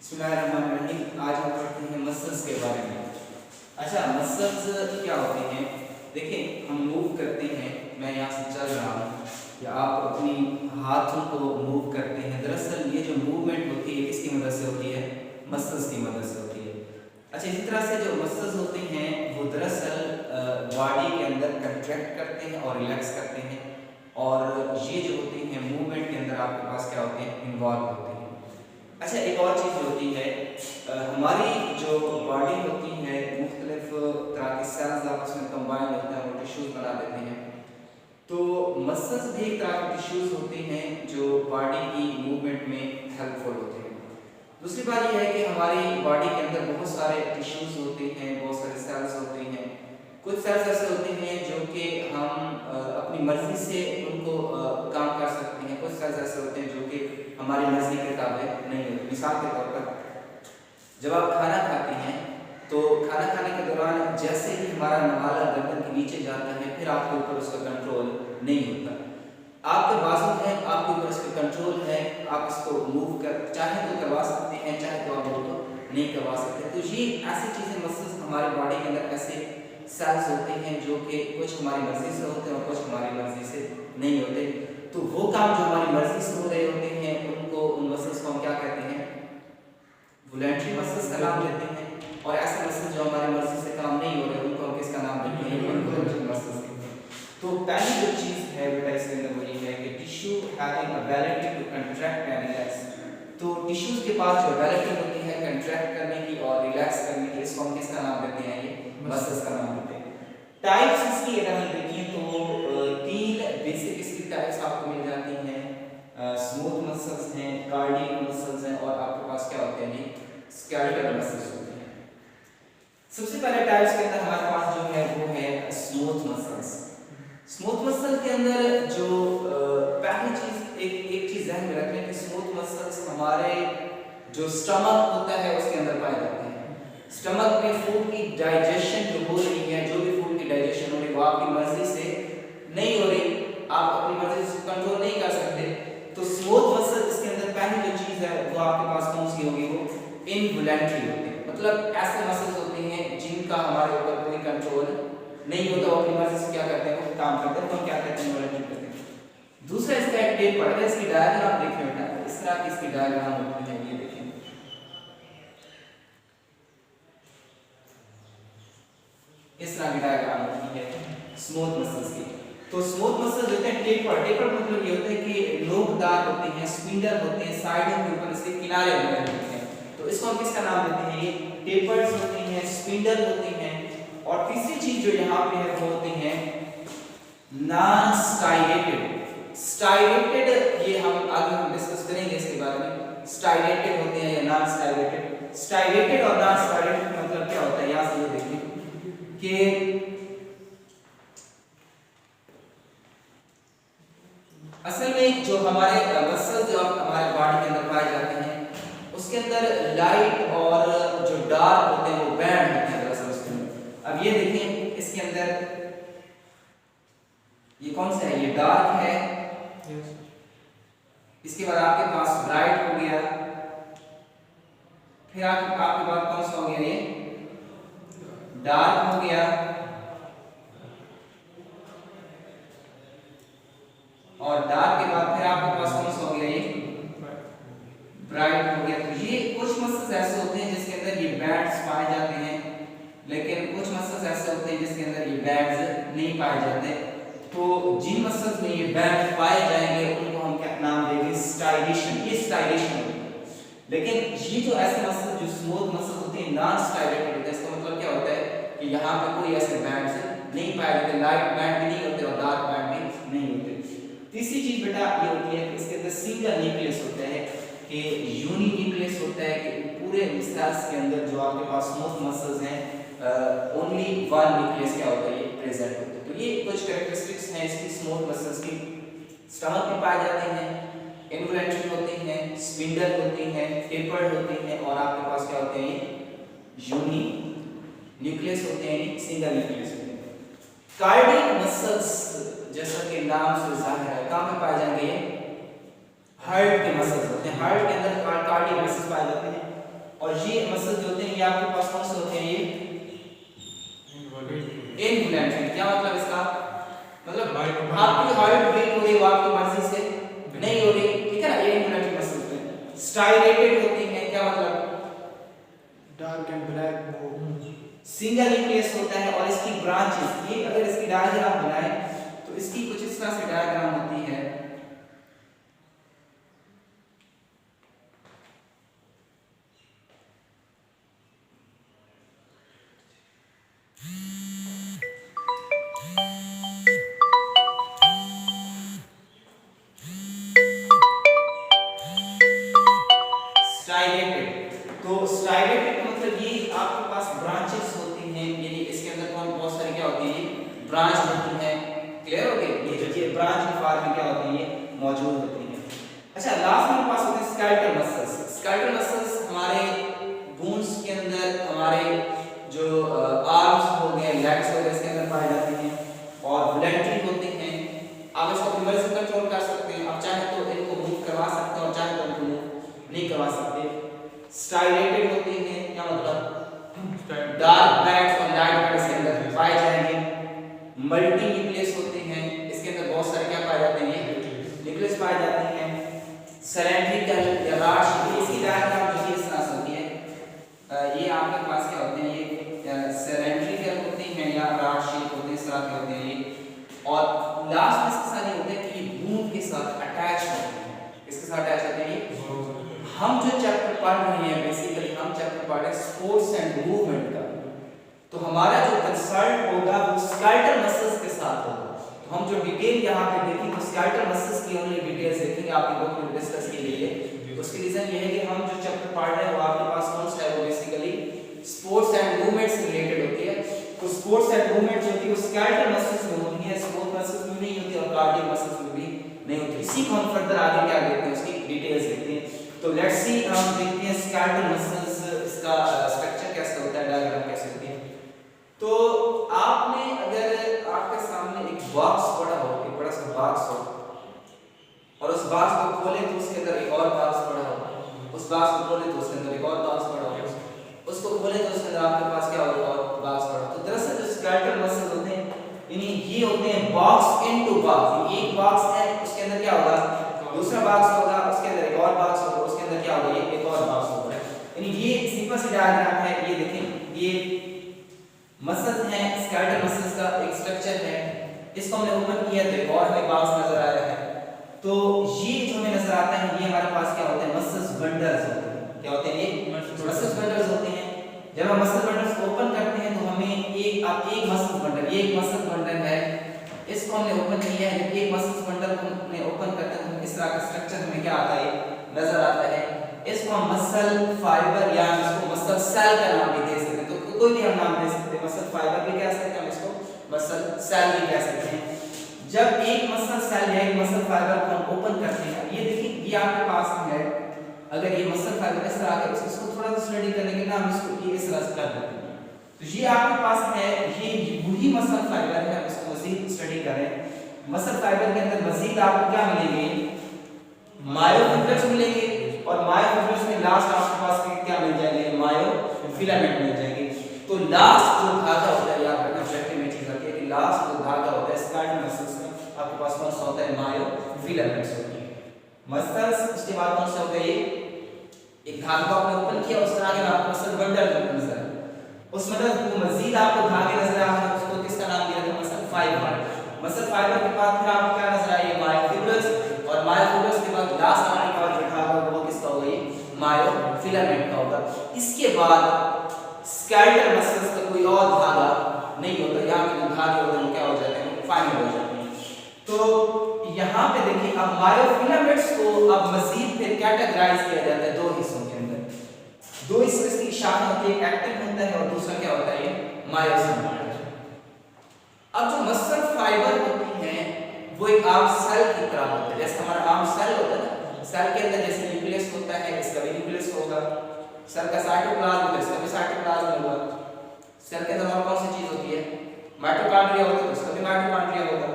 बिस्मिल्लाहिर्रहमानिर्रहीम। आज हम पढ़ते हैं मसल्स के बारे में। अच्छा, मसल्स क्या होते हैं? देखिए, हम मूव करते हैं, मैं यहाँ से चल रहा हूँ या आप अपनी हाथों को मूव करते हैं। दरअसल ये जो मूवमेंट होती है किसकी मदद से होती है? मसल्स की मदद से होती है। अच्छा, इसी तरह से जो मसल्स होते हैं वो दरअसल बॉडी के अंदर कंट्रैक्ट करते हैं और रिलैक्स करते हैं, और ये जो होते हैं मूवमेंट के अंदर आपके पास क्या होते हैं? इन्वॉल्व होते हैं। अच्छा, एक और चीज़ होती है, हमारी जो बॉडी होती है मुख्तलिफ तरह के सेल्स आपस में कंबाइन होते हैं और टिश्यूज़ बना देते हैं। तो मसल्स भी एक तरह के टिश्यूज़ होते हैं जो बॉडी की मूवमेंट में हेल्पफुल होते हैं। दूसरी बात यह है कि हमारी बॉडी के अंदर बहुत सारे टिश्यूज़ होते हैं, बहुत सारे सेल्स होते हैं। कुछ सेल्स ऐसे होते हैं जो कि हम अपनी मर्जी से उनको काम कर सकते हैं। कुछ सेल्स ऐसे होते हैं जो कि हमारी मर्जी के ताबे नहीं होते। मिसाल के तौर पर जब आप खाना खाते हैं तो खाना खाने के दौरान जैसे ही हमारा नवाला गर्दन के नीचे जाता है, फिर आपके ऊपर उसका कंट्रोल नहीं होता। आपके बाजू है, आपके ऊपर इसका कंट्रोल है, आप इसको मूव कर चाहे तो करवा सकते हैं, चाहे तो आप उसको नहीं करवा सकते। तो ये ऐसी चीज़ें मसल्स हमारे बॉडी के अंदर ऐसे सेल्स होते हैं जो कि कुछ हमारी मर्जी से होते हैं और कुछ हमारी मर्जी से नहीं होते। तो वो काम जो हमारी मर्जी से हो रहे होते हैं उनको, उन मसल्स को हम क्या कहते हैं? वॉलंटरी मसल्स का नाम देते हैं। और ऐसे मसल्स जो हमारी मर्जी से काम नहीं हो रहे उनको हम किसका नाम देते हैं? इनवॉलंटरी मसल्स देते हैं। तो पहली जो चीज़ है बेटा इसके अंदर वो ये है कि tissue having ability to contract and relax. तो टिश्यूज के पास जो एबिलिटी होती है कंट्रैक्ट करने की और रिलैक्स करने की, इसको हम किसका नाम देते हैं? ये मसल्स का नाम देते हैं। टाइप्स इसकी अगर हम देखें तो तीन बेसिक इसकी टाइप्स आपको मिल जाती हैं। स्मूथ मसल्स हैं, कार्डियक मसल्स हैं, और आपके पास क्या होते हैं? स्केलेटल मसल्स होते हैं। सबसे पहले टाइप्स के अंदर हमारे पास जो है वो है स्मूथ मसल्स। स्मूथ मसल के अंदर जो पहली चीज एक चीज ध्यान में रखने की, स्मूथ मसल्स हमारे जो स्टमक होता है उसके अंदर पाए जाते हैं। स्टमक में फूड की डाइजेशन जो हो रही है, जो भी फूड की डाइजेशन हो रही है वो आपकी मर्जी से नहीं हो रही, आप अपनी मर्जी से कंट्रोल नहीं कर सकते। तो स्मूथ मसल इसके अंदर पहली जो चीज है वो आपके पास कौन सी होगी? वो इनवॉलंटरी होती है। मतलब ऐसे मसल्स होते हैं जिनका हमारे ऊपर कोई कंट्रोल नहीं होता, वो अपनी मर्जी से क्या करते हैं? वो काम करते हैं। तो हम क्या कहते हैं? इनवॉलंटरी करते हैं। दूसरा इसका एक टेप पड़ गया, इसकी डायग्राम देखिए बेटा, इस तरह की इसकी डायग्राम होती है, ये देखिए। इस तरह की डायग्राम होती है स्मूथ मसल्स की। तो स्मूथ मसल्स होते हैं टेपर। टेपर मतलब ये होता है कि नोकदार होते हैं, स्पिंडल होते हैं, साइडों के ऊपर इसके किनारे बने होते हैं। तो इसको हम किसका नाम देते हैं? ये टेपर्स होते हैं, स्पिंडल होते हैं। और तीसरी चीज जो यहाँ पे है वो होते हैं नॉन स्टाइलेटेड। स्टाइलेटेड ये हम आगे डिस्कस करेंगे इसके बारे में। स्टाइलेटेड होते हैं या नॉन स्टाइलेटेड। स्टाइलेटेड और नॉन स्टाइलेटेड का मतलब क्या होता है? यहाँ से ये देखिए कि असल में जो हमारे मसल्स जो हमारे बॉडी के अंदर पाए जाते हैं उसके अंदर लाइट और जो डार्क होते हैं वो बैंड होते हैं दरअसल उसके अंदर। अब ये देखें इसके अंदर ये कौन सा है? ये डार्क है। इसके बाद आपके पास ब्राइट हो गया, फिर आपके पास कौन सा हो गया? ये डार्क हो गया, और डार्क के बाद फिर आपके पास कौन सा हो गया? ये ब्राइट हो गया। तो ये कुछ मसल्स ऐसे होते हैं जिसके अंदर ये बैंड्स पाए जाते हैं, लेकिन कुछ मसल्स ऐसे होते हैं जिसके अंदर ये बैंड्स नहीं पाए जाते। तो जिन मसल्स में ये बैंड पाए जाएंगे उनको हम क्या नाम देंगे? स्टाइलेशन। ये स्टाइलेशन होती है। लेकिन ये जो ऐसे मसल्स जो स्मूथ मसल्स होते हैं नॉन स्टाइलेटेड होते हैं, इसका मतलब क्या होता है कि यहाँ पे कोई ऐसे बैंड्स नहीं पाए जाते, लाइट बैंड भी नहीं होते और डार्क बैंड भी नहीं होते। तीसरी चीज बेटा ये होती है कि इसके अंदर सिंगल न्यूक्लियस होता है, कि यूनी न्यूक्लियस होता है, कि पूरे सेल्स के अंदर जो आपके पास स्मूथ मसल्स हैं ओनली वन न्यूक्लियस क्या होता है? ये प्रेजेंट होता है। तो ये कुछ कैरेक्टरिस्टिक्स हैं इसकी स्मूथ मसल्स की। स्टमक में पाए जाते हैं, इनवॉलंटरी होते हैं, स्पिंडल होते हैं, टेपर्ड होते हैं, और आपके पास क्या होते हैं? यूनी न्यूक्लियस होते हैं, सिंगल न्यूक्लियस होते हैं। कार्डियक मसल्स जैसा कि नाम से जाहिर है कहाँ पे पाए जाएंगे? ये हार्ट के मसल्स होते हैं। हार्ट के अंदर कार्डियक मसल्स पाए जाते हैं। और ये मसल जो होते हैं ये आपके पास कौन से होते हैं, ये इनवॉल्यूंटरी। क्या मतलब इसका, मतलब आपकी हार्ट बीट हो रही है वो आपकी मर्जी से नहीं हो रही, ठीक है ना, ये इनवॉल्यूंटरी मसल्स हैं। स्टाइलेटेड होती हैं, क्या मतलब डार्क एंड ब्लैक वो सिंगल न्यूक्लियस होता है और इसकी ब्रांचेस, ये अगर इसकी डायग्राम बनाए तो इसकी कुछ इस तरह से डायग्राम होती है। तो स्टाइलेटेड का मतलब ये आपके पास ब्रांचेस होती हैं, यानी इसके अंदर कौन बहुत सारी क्या होती है, ब्रांच होती हैं। क्लियर हो गया, ये देखिए ब्रांच की फॉर्म में क्या होती है, ये मौजूद होती हैं। अच्छा, लास्ट हमारे पास होते हैं स्केलेटल मसल्स। स्केलेटल मसल्स हमारे बोन्स के अंदर, हमारे जो आर्म्स हो गए, लेग्स हो गए, इसके अंदर पाए जाते हैं और वॉलंटरी होते हैं। आप इसको अपनी मर्जी से कंट्रोल कर सकते हैं, आप चाहे तो इनको मूव करवा सकते हैं और चाहे तो इनको मूव नहीं करवा सकते। स्टाइलेटेड होते हैं, क्या मतलब डार्क बैंड्स और लाइट बैंड्स के अंदर पाए जाएंगे। मल्टी न्यूक्लियस होते हैं, इसके अंदर बहुत सारे क्या पाए जाते हैं, न्यूक्लियस पाए जाते हैं। सिलेंड्रिकल या राड शेप, इसकी डायग्राम जो इस तरह से होती है, ये आपके पास क्या होते हैं, ये सिलेंड्रिकल होते हैं या राड शेप होते हैं, इस तरह के होते हैं ये। और लास्ट में इसके साथ ये होता है कि ये बोन के साथ अटैच होते हैं। इसके साथ अटैच होते हैं ये। हम जो चैप्टर पढ़ रहे हैं बेसिकली हम चैप्टर पढ़ रहे हैं स्पोर्ट्स एंड मूवमेंट का, तो हमारा जो कंसर्न होगा वो स्केलेटल मसल्स के साथ होगा। तो हम जो डिटेल यहाँ पे देखेंगे तो स्केलेटल मसल्स की ओनली डिटेल्स देखेंगे आपकी बुक में डिस्कस की गई है। उसकी रीजन ये है कि हम जो चैप्टर पढ़ रहे हैं वो आपके पास कौन सा है, वो बेसिकली स्पोर्ट्स एंड मूवमेंट से रिलेटेड होती है। तो स्पोर्ट्स एंड मूवमेंट जो होती है वो स्केलेटल मसल्स में होती है, स्पोर्ट्स मसल्स में नहीं होती और कार्डियक मसल्स में भी नहीं होती। इसी को हम फर्दर आगे क्या देखते हैं, उसकी डिटेल्स देखते हैं। तो लेट्स सी, हम देखते हैं स्केलेटल मसल्स, इसका स्ट्रक्चर कैसे होता है, डायग्राम कैसे होती है। तो आपने अगर आपके सामने एक बॉक्स पड़ा हो, एक बड़ा सा बॉक्स हो और उस बॉक्स को खोले तो उसके अंदर एक और बॉक्स पड़ा हो, उस बॉक्स को खोले तो उसके अंदर एक और बॉक्स पड़ा हो, उसको खोले तो उसके अंदर आपके पास क्या होगा, और बॉक्स पड़ा। तो दरअसल जो स्केलेटल मसल्स होते हैं यानी ये होते हैं बॉक्स इनटू बॉक्स। एक बॉक्स है, उसके अंदर क्या होगा, दूसरा बॉक्स होगा, उसके अंदर एक और बॉक्स होगा, उसके अंदर क्या होगा, ये एक और बॉक्स होगा। यानी ये सिंपल सी डायग्राम है। ये देखें, ये मसल्स हैं, स्केलेटल मसल्स का एक स्ट्रक्चर है। इसको हमने ओपन किया तो एक और हमें बॉक्स नजर आ रहा है। तो ये जो हमें नजर आता है ये हमारे पास क्या होते हैं, मसल्स बंडल्स होते हैं। क्या होते हैं, ये मसल्स बंडल्स होते हैं। जब हम मसल बंडल्स को ओपन करते हैं तो हमें एक मसल बंडल, ये एक मसल बंडल है, इसको हमने ओपन किया है। जब एक मसल बंडल को हमने ओपन करते हैं तो इस तरह का स्ट्रक्चर हमें क्या आता है, नजर आता है। इसको हम मसल फाइबर या इसको मसल सेल का नाम भी दे सकते हैं। तो कोई भी हम नाम दे सकते हैं, मसल फाइबर भी कह सकते हैं, हम इसको मसल सेल भी कह सकते हैं। जब एक मसल सेल या एक मसल फाइबर को हम ओपन करते हैं, ये देखिए ये आपके पास है, अगर ये मसल फाइबर इस तरह का, इसको थोड़ा सा स्टडी करने के लिए हम इसको ये इस तरह से कर देते हैं। तो ये आपके पास है, ये वही मसल फाइबर है, इसको मजीद स्टडी करें। मसल फाइबर के अंदर मजीद आपको क्या मिलेंगे, मायोफिब्रिल्स मिलेंगे और मायोफिब्रिल्स में लास्ट आपके पास क्या मिल जाएंगे, मायोफिलामेंट मिल जाएंगे। तो लास्ट जो धागा होता है, याद रखना प्रैक्टिस में चीज आती है कि लास्ट जो धागा होता है स्केलेटल मसल्स में आपके पास कौन सा होता है, मायोफिलामेंट्स होते हैं मसल्स। उसके बाद कौन सा होता है, ये एक धागे को आपने ओपन किया, उसके आगे आपको मसल बंडल नजर है, उस मतलब को मजीद आपको धागे नजर आ रहे हैं, उसको किसका नाम दिया था, मसल फाइबर। मसल फाइबर के बाद फिर आपको क्या नजर आएगा, मायोफिब्रिल्स, और मायोफिब्रिल्स के बाद लास्ट आपके पास जो धागा होगा वो किसका होगा, ये मायोफिलामेंट का होगा। इसके बाद स्केलेटल मसल्स का कोई और धागा नहीं होता, यहाँ के जो धागे होते हैं क्या हो जाते हैं, फाइनल हो जाते हैं। तो यहाँ पे देखिए अब मायोफिलामेंट्स को अब मजीद फिर कैटेगराइज किया जाता है दो हिस्सों के अंदर। दो हिस्से इसकी शाखा होती है, एक्टिन होता है और दूसरा क्या होता है, मायोसिन। अब जो मसल फाइबर होती हैं वो एक आर्म सेल की तरह होता है, जैसे हमारा आर्म सेल होता है ना, सेल के अंदर जैसे न्यूक्लियस होता है, इसका भी न्यूक्लियस होगा, सेल का साइटोप्लाज्म होता है, इसका भी साइटोप्लाज्म होगा। सेल के अंदर कौन सी चीज होती है, माइटोकॉन्ड्रिया होता है, उसका भी माइटोकॉन्ड्रिया होगा।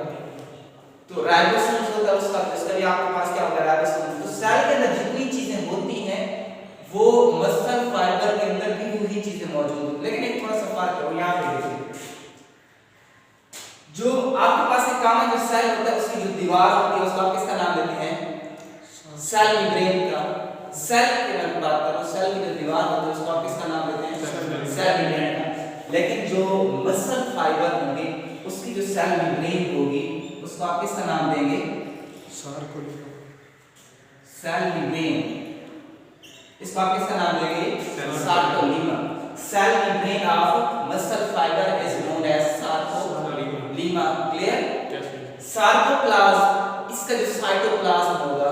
तो राइबोसोम्स होता है उसका, इसका भी आपके पास क्या होगा, राइबोसोम। तो सेल के अंदर जितनी चीजें होती हैं वो मसल फाइबर जो सेल होता है उसकी जो दीवार होती है उसको आप किसका नाम देते हैं? सेल मेम्ब्रेन का। सेल की मैं बात कर रहा हूं, सेल की जो दीवार होती है उसको आप किसका नाम देते हैं? सेल मेम्ब्रेन का। लेकिन जो मसल फाइबर होंगे उसकी जो सेल मेम्ब्रेन होगी उसको आप किसका नाम देंगे? Cell membrane. इसको आप किसका नाम देंगे? Sarcolemma. Cell membrane of muscle fibre is known as sarcolemma. Clear? Sarcoplasm, इसका जो साइटोप्लाज्म होगा,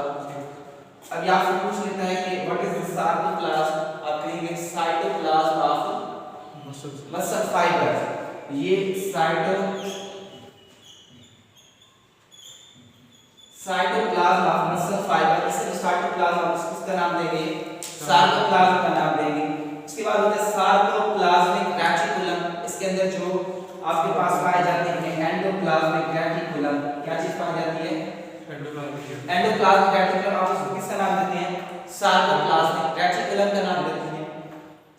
अब यहाँ से पूछ लेता है कि व्हाट इज द सार्कोप्लाज्म, आप कहेंगे साइटोप्लाज्म ऑफ मसल फाइबर। ये साइटोप्लाज्म ऑफ मसल फाइबर, इससे जो साइटोप्लाज्म ऑफ इसका नाम देंगे सार्कोप्लाज्म का नाम देंगे। इसके बाद होता है सार्कोप्लाज्मिक रेटिकुलम, इसके अंदर जो आपके पास पाए जाते हैं एंडोप्लाज्मिक रेटिकुलम, क्या चीज पाई जाती है? एंडोप्लाज्मिक रेटिकुलम, आप उसको किसका नाम देते हैं? सार्कोप्लाज्मिक रेटिकुलम का नाम देते हैं।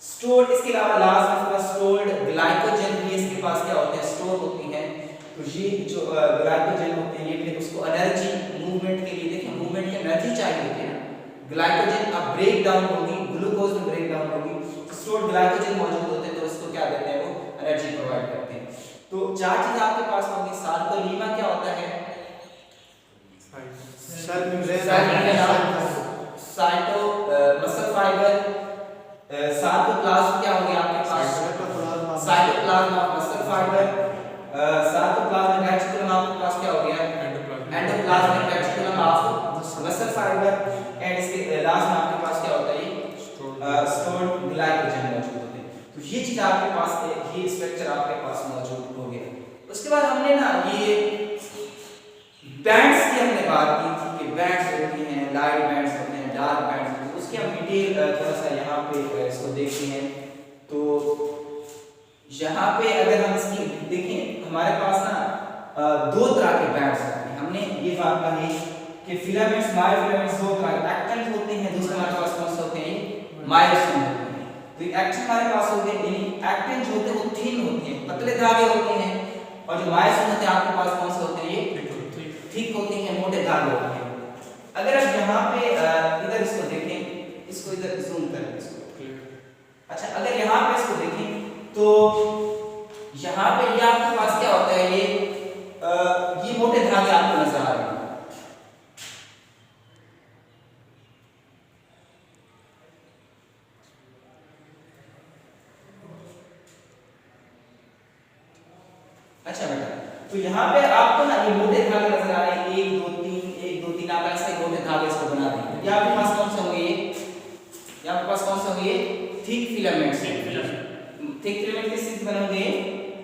स्टोर्ड, इसके अलावा लास्ट में स्टोर्ड ग्लाइकोजन भी इसके पास क्या होते हैं? स्टोर होती हैं। तो ये जो ग्लाइकोजन होते हैं ये फिर उसको एनर्जी मूवमेंट के लिए, देखिए मूवमेंट की एनर्जी चाहिए होती है ना, ग्लाइकोजन अब ब्रेक डाउन होगी, ग्लूकोज में ब्रेक डाउन होगी, स्टोर्ड ग्लाइकोजन मौजूद होते हैं तो उसको क्या देते हैं? वो एनर्जी प्रोवाइड करते हैं। तो चार चीज आपके पास होंगी। सार्कोलीमा क्या होता है? Cell membrane, cyto muscle fibre. Sarcoplasm क्या हो गया आपके पास? Cytoplasm of muscle fibre. Sarcoplasmic reticulum आपके पास क्या हो गया? Endoplasmic reticulum of muscle fibre. And इसके लास्ट में आपके पास क्या होता है? स्टोर्ड ग्लाइकोजन मौजूद होते हैं। तो ये चीज आपके पास है, ये स्ट्रक्चर आपके पास मौजूद हो गया। उसके बाद हमने ना ये बैंड्स की हमने बात की थी कि बैंड्स होते हैं, लाइट बैंड्स होते हैं, डार्क बैंड्स होते हैं। उसकी हम डिटेल थोड़ा सा यहाँ पे इसको देखते हैं। तो यहाँ पे अगर हम इसकी देखें, हमारे पास ना दो तरह के बैंड्स होते हैं। हमने ये बात कही कि फिलामेंट्स, मायोफिलामेंट्स दो तरह के एक्टिन होते हैं, दूसरे हमारे पास कौन से होते हैं? मायोसिन होते हैं। तो एक्टिन हमारे पास होते हैं, यानी एक्टिन जो होते हैं वो थिन होते हैं, पतले धागे होते हैं, और जो मायोसिन होते हैं आपके पास कौन से होते हैं? ये थिक होते हैं, मोटे धागे होते हैं। अगर आप यहाँ पे इधर इसको देखें, इसको इधर जूम करें इसको। अच्छा, अगर यहाँ पे इसको देखें तो यहाँ पे ये आपके पास क्या होता है? ये मोटे धागे आपको नजर आ रहे हैं। अच्छा बेटा, तो यहाँ पे आपको ना ये मोटे धागे नजर आ रहे हैं, 1 2 3 1 2 3, आप ऐसे मोटे धागे इसको बना देंगे। ये आपके पास कौन से होंगे? ये आपके पास कौन से होंगे? Thick filaments. थिक फिलामेंट किस चीज से बने होंगे?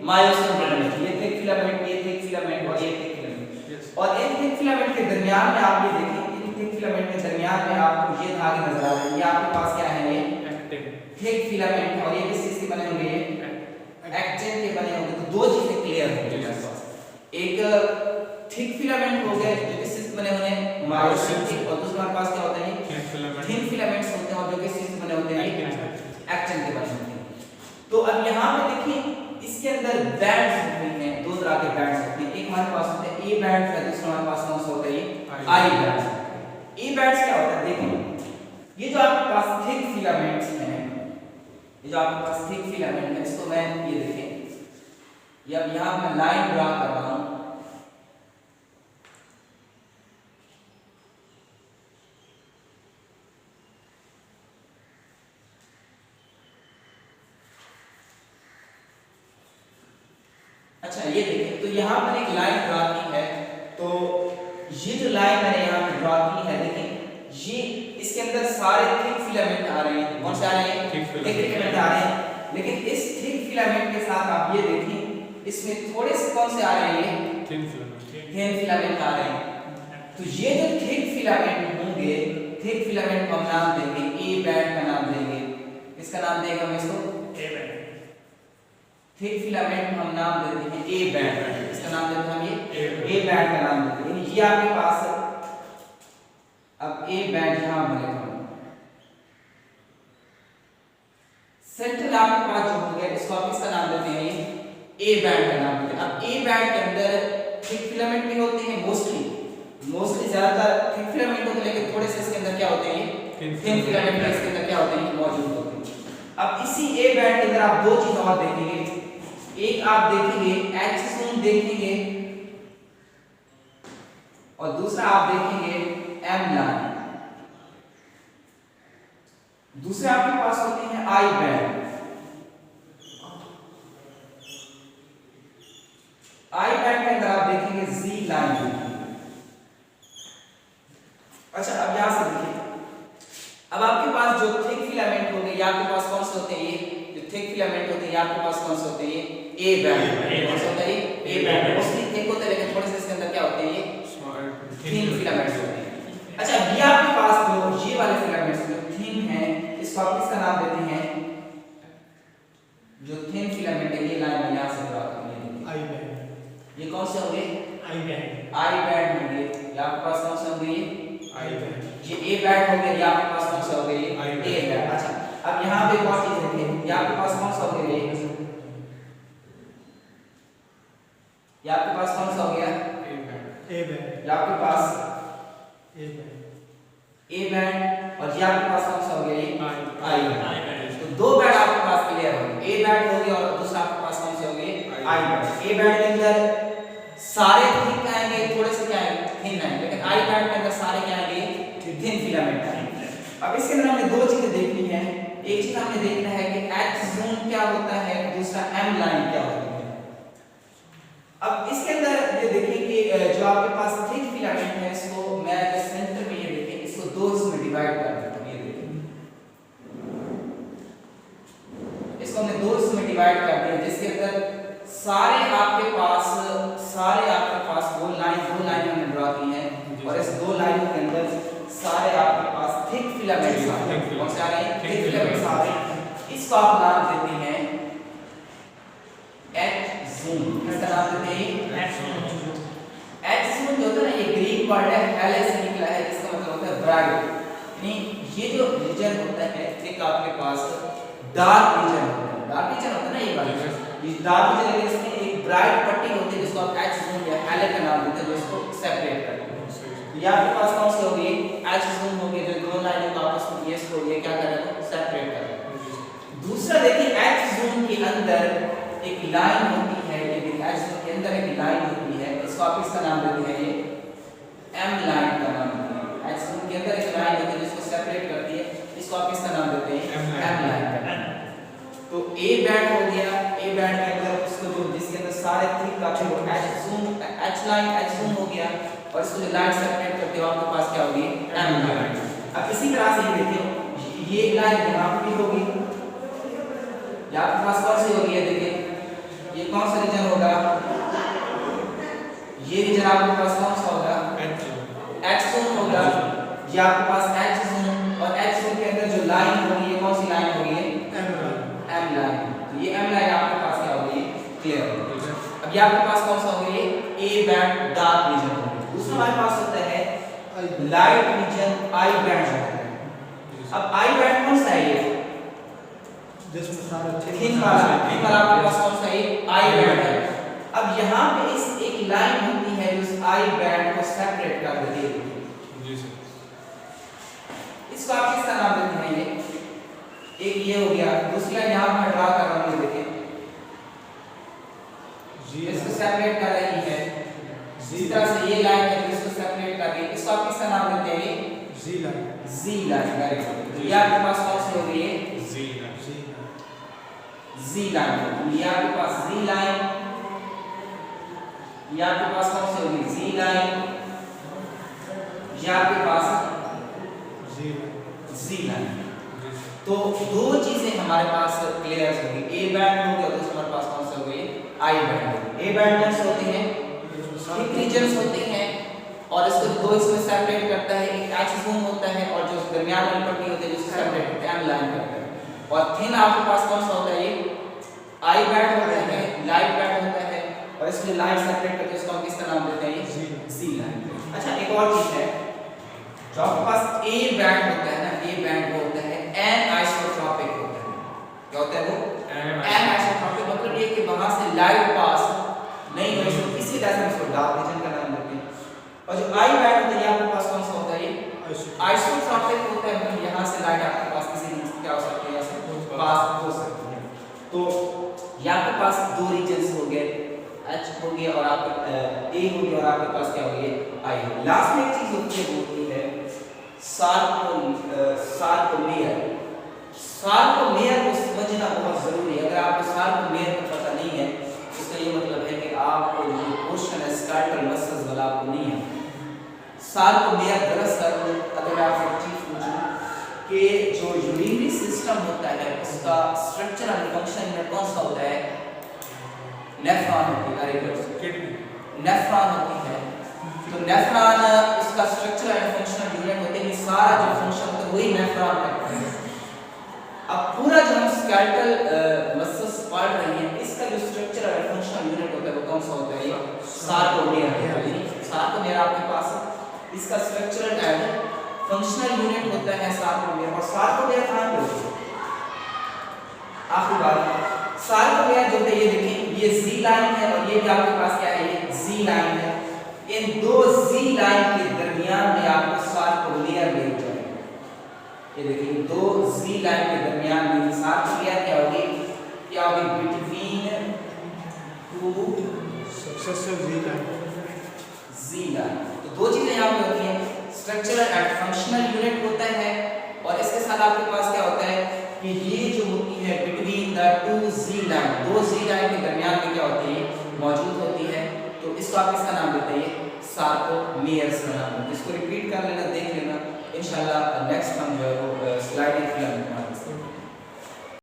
मायोसिन से बने होंगे। ये थिक फिलामेंट, ये थिक फिलामेंट और ये थिक फिलामेंट। और इन थिक फिलामेंट के दरमियान में आप ये देखें, इन थिक फिलामेंट के दरमियान में आपको ये धागे नजर आ रहे हैं। ये आपके पास क्या है? ये थिक फिलामेंट, और ये किस चीज के बने होंगे? एक्टिन के बने होंगे। तो दो चीजें क्लियर हो गई मेरे पास। एक थिक फिलामेंट हो गए जो किस चीज से बने होते हैं? मायोसिन के, और दूसरा हमारे पास क्या होता है? थिन फिलामेंट्स होते हैं, और जो किस चीज से बने होते हैं? एक्टिन के बने होते हैं। तो अब यहाँ पे देखिए इसके अंदर बैंड्स होते हैं, दो तरह के बैंड्स होते हैं। एक हमारे पास होता है ए बैंड, और दूसरा हमारे पास कौन सा होता है? I band. ए बैंड्स क्या होता है? देखिए ये जो आपके पास थिक फिलामेंट्स हैं, ये जो आपके पास थिक फिलामेंट है, इसको मैं ये देखें, ये अब यहाँ मैं लाइन ड्रा कर रहा हूँ। अच्छा ये देखिए, तो यहाँ पर एक लाइन ड्रा की है। तो ये जो लाइन मैंने यहाँ पे ड्रा की है, देखिए ये इसके अंदर सारे थिक फिलामेंट आ रहे हैं। कौन से आ रहे हैं? थिक फिलामेंट आ रहे हैं। लेकिन इस थिक फिलामेंट के साथ आप ये देखिए इसमें थोड़े से कौन से आ रहे हैं? थिन फिलामेंट आ रहे हैं। तो ये जो थिक फिलामेंट होंगे, थिक फिलामेंट को हम नाम देंगे ए बैंड का नाम देंगे। इसका नाम देंगे हम इसको ए बैंड। थिक फिलामेंट हम नाम देते हैं ए बैंड, इसका नाम देते हैं हम ये ए बैंड का नाम देते हैं। ये आपके पास अब ए बैंड यहां बनेगा। सेंट्रल आपके पास जो हो गया इसको आप किसका नाम देते हैं? ए बैंड का नाम देते हैं। अब ए बैंड के अंदर थिक फिलामेंट भी होते हैं, मोस्टली ज्यादातर थिक फिलामेंट होते हैं, लेकिन थोड़े से इसके अंदर क्या होते हैं, थिन फिलामेंट भी इसके अंदर क्या होते हैं, मौजूद होते हैं। अब इसी ए बैंड के अंदर आप दो चीज और देखेंगे, एक आप देखेंगे एच ज़ोन देखेंगे और दूसरा आप देखेंगे एम लाइन। दूसरे आपके पास होते हैं आई बैंड। आई बैंड के अंदर आप देखेंगे जी लाइन देखेंगे। अच्छा, अब यहां से देखिए, अब आपके पास जो थिक फिलामेंट होंगे ये आपके पास कौन से होते हैं, ये जो थिक फिलामेंट होते हैं ये आपके पास कौन से होते हैं, ये ए बैंड। कौन सा होता है, ए बैंड। मोस्टली थिक होते हैं लेकिन थोड़े से इसके अंदर क्या होते हैं, ये थिन फिलामेंट्स होते हैं। अच्छा, ये आपके पास जो ये वाले फिलामेंट्स जो थिन है, इसको आप किसका नाम देते हैं, जो थिन फिलामेंट है ये लाइन में यहां से ड्रा करेंगे, आई बैंड। ये कौन से होंगे, आई बैंड। आई बैंड होंगे। ये आपके पास कौन से होंगे, आई बैंड। ये ए बैंड हो गया, ये आपके पास कौन सा हो गया, ये ए बैंड। अच्छा, अब यहाँ पे एक और चीज देखिए, ये आपके पास कौन सा हो गया, ये आपके पास कौन सा हो गया, ए बैंड। ये आपके पास ए बैंड। ए बैंड और ये आपके पास कौन सा हो गया, ये आई बैंड। तो दो बैंड आपके पास क्लियर हो गए, ए बैंड हो गया और दूसरा आपके पास कौन से हो गए, आई बैंड। ए बैंड के अंदर सारे थिक आएंगे, थोड़े से क्या आएंगे, थिन आएंगे, लेकिन आई बैंड के अंदर सारे क्या आएंगे, थिन फिलामेंट आएंगे। अब इसके अंदर हमें दो चीजें देखनी है, एक चीज हमें देखना है कि एच ज़ोन क्या होता है, दूसरा एम लाइन क्या होती है। अब इसके अंदर ये देखिए कि जो आपके पास थिक फिलामेंट है, इसको मैं सेंटर में ये देखिए, इसको दो हिस्सों में डिवाइड कर देता हूं। ये देखिए, इसको हमने दो हिस्सों में डिवाइड कर दिया, जिसके अंदर सारे आपके पास दो लाइन हमने ड्रा की है और इस दो लाइनों के अंदर सारे आपके पास थिक फिलामेंट्स आ रहे हैं। कौन से आ रहे हैं, थिक फिलामेंट्स आ रहे हैं। इसको आप नाम देते हैं एच ज़ोन। इसका नाम देते हैं एच ज़ोन। एच ज़ोन जो होता है ना, ये ग्रीक वर्ड है, हेले से निकला है, जिसका मतलब होता है ब्राइट। यानी ये जो रीजन होता है, एक आपके पास डार्क रीजन होता है, डार्क रीजन होता है ना, ये वाला ये डार्क रीजन है, इसमें एक ब्राइट पट्टी होती है जिसको आप एच ज़ोन या हेले का नाम देते हैं, जो इसको सेपरेट करते हैं। ये आपके पास कौन सी होगी, एच ज़ोन होगी, जो दो लाइनों को आपस में ये इसको ये क्या करेगा, सेपरेट करेगा। दूसरा देखिए, एच ज़ोन के अंदर एक लाइन होती है, ये एच ज़ोन के अंदर एक लाइन होती है, इसको आप इसका नाम देते हैं, ये एम लाइन का नाम देते हैं। एच ज़ोन के अंदर एक लाइन होती है जिसको सेपरेट करती है, इसको आप इसका नाम देते हैं एम लाइन का। तो ए बैंड हो गया, ए बैंड के अंदर उसको जो जिसके अंदर सारे थिक का जो H zone, H line, H zone हो गया और इसको जो लाइन सेपरेट करते हो आपके पास क्या होगी, एम लाइन। अब इसी तरह से ये देखिए, ये लाइन यहाँ पे भी होगी, या आपके पास कौन सी होगी, ये देखिए, ये कौन सा रीजन होगा, ये रीजन आपके पास कौन सा होगा, एच ज़ोन होगा। ये आपके पास एच ज़ोन और एच ज़ोन के अंदर जो लाइन होगी, ये कौन सी लाइन होगी, एम लाइन। तो ये एम लाइन आपके पास क्या होगी, क्लियर होगी। अब ये आपके पास कौन सा होगी, ए बैंड डार्क रीजन होगी। दूसरा हमारे पास होता है लाइट रीजन, आई बैंड होता है। अब आई बैंड कौन सा है, ये जिसमें सारा थिन वाला आपके पास कौन सा है, आई बैंड है। अब यहाँ पे इस एक लाइन होती है जो इस आई बैंड को सेपरेट कर देती है, इसको आप किसका नाम देते हैं, ये एक ये हो गया। दूसरा यहाँ मैं ड्रा कर रहा हूँ, देखिए इसको सेपरेट कर रही है, इसी तरह से ये लाइन है इसको सेपरेट कर रही है, इसको आप किसका नाम देते हैं, जी लाइन। जी लाइन। Very good. तो ये आपके पास कौन सी हो गई है, जी लाइन। ये आपके पास जी लाइन, ये आपके पास कौन सी होगी, जी लाइन, ये आपके पास जी लाइन। तो दो चीजें हमारे पास क्लियर होगी, ए बैंड हो गया, दूसरा हमारे पास कौन सा हो गई, आई बैंड। ए बैंड कौन से होते हैं, थिक रीजन्स होते हैं और इसको दो इसमें सेपरेट करता है, एक एच ज़ोन होता है और जो दरमियान वाली पट्टी होती है जिसको सेपरेट करता है, एम लाइन करता है। और थिन आपके पास कौन सा होता है, ये आई बैंड होता है, लाइट बैंड होता है और इसमें लाइन सेपरेट करके इसको हम किसका नाम देते हैं, जी लाइन। अच्छा, एक और चीज है, जो आपके पास ए बैंड होता है ना, ए बैंड वो होता है एन आइसोट्रोपिक होता है। क्या होता है वो, एन आइसोट्रोपिक, मतलब ये कि वहां से लाइट पास नहीं हो, इसको किसी तरह से इसको डाल क्या हो सकती है, ऐसे पास हो सकती है। तो ये आपके पास दो रीजन्स हो गए, H हो गया और आपके A हो गया और आपके पास क्या हो गया, I हो। लास्ट में एक चीज होती है, वो होती है सार्कोमेयर। सार्कोमेयर को समझना बहुत जरूरी है। अगर आपको सार्कोमेयर का पता नहीं है, इसका ये मतलब है कि आपको जो क्वेश्चन है स्केलेटल मसल्स वाला आपको नहीं है। सार्कोमेयर दरअसल अगर मैं आपसे एक चीज पूछूं कि जो यूरिनरी सिस्टम होता है उसका स्ट्रक्चर एंड फंक्शन में कौन सा होता है, नेफ्रॉन होती है, नेफ्रॉन होती है। तो नेफ्रॉन उसका स्ट्रक्चर एंड फंक्शनल यूनिट होते हैं, सारा जो फंक्शन होता है वही नेफ्रॉन करता है। अब पूरा जो हम स्केलेटल मसल्स पढ़ रहे हैं, इसका जो स्ट्रक्चर एंड फंक्शनल यूनिट होता है वो कौन सा होता है, ये सार्कोमेयर होता है। सार्कोमेयर आपके पास है, इसका स्ट्रक्चरल एंड फंक्शनल यूनिट होता है सार्कोमेयर। और सार्कोमेयर कहां पे होता है, आखिरी बात, सार्कोमेयर जो है ये देखिए ये जी लाइन है और ये भी आपके पास क्या है, ये जी लाइन है। इन दो जी लाइन के दरमियान में आपको सार्कोमेयर मिल जाएगा। ये देखिए दो जी लाइन के दरमियान में सार्कोमेयर क्या होगी, क्या होगी, बिटवीन टू सक्सेसिव जी लाइन। जी लाइन। तो दो चीजें यहाँ पे होती हैं, स्ट्रक्चरल एंड फंक्शनल यूनिट होता है और इसके साथ आपके पास क्या होता है कि ये जो होती है between the two G line, दो जी लाइन के दरमियान में क्या होती है, मौजूद होती है। तो इसको आप इसका नाम देते हैं सार्कोमेयर्स का नाम। इसको रिपीट कर लेना, देख लेना, इंशाल्लाह नेक्स्ट हम जो है वो स्लाइडिंग फिल्म